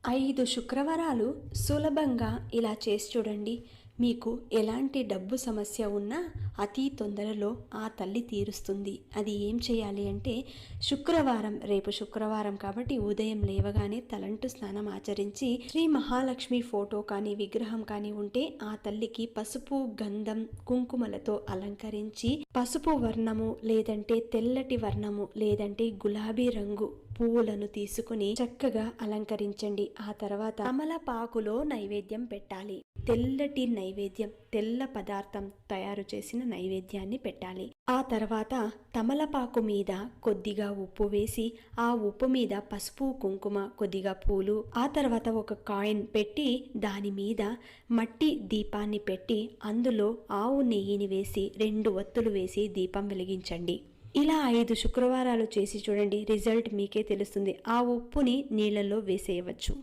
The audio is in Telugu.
5 శుక్రవారాలు సులభంగా ఇలా చేసి చూడండి. మీకు ఎలాంటి డబ్బు సమస్య ఉన్నా అతి తొందరలో ఆ తల్లి తీరుస్తుంది. అది ఏం చేయాలి అంటే, శుక్రవారం, రేపు శుక్రవారం కాబట్టి ఉదయం లేవగానే తలంటు స్నానం ఆచరించి శ్రీ మహాలక్ష్మి ఫోటో కానీ విగ్రహం కానీ ఉంటే ఆ తల్లికి పసుపు, గంధం, కుంకుమలతో అలంకరించి పసుపు వర్ణము లేదంటే తెల్లటి వర్ణము లేదంటే గులాబీ రంగు పువ్వులను తీసుకుని చక్కగా అలంకరించండి. ఆ తర్వాత తమలపాకులో నైవేద్యం పెట్టాలి. తెల్లటి నైవేద్యం, తెల్ల పదార్థం తయారు చేసిన నైవేద్యాన్ని పెట్టాలి. ఆ తర్వాత తమలపాకు మీద కొద్దిగా ఉప్పు వేసి ఆ ఉప్పు మీద పసుపు, కుంకుమ, కొద్దిగా పూలు, ఆ తర్వాత ఒక కాయిన్ పెట్టి దాని మీద మట్టి దీపాన్ని పెట్టి అందులో ఆవు నెయ్యిని వేసి 2 ఒత్తులు వేసి దీపం వెలిగించండి. ఇలా 5 శుక్రవారాలు చేసి చూడండి. రిజల్ట్ మీకే తెలుస్తుంది. ఆ ఉప్పుని నీళ్ళల్లో వేసేయవచ్చు.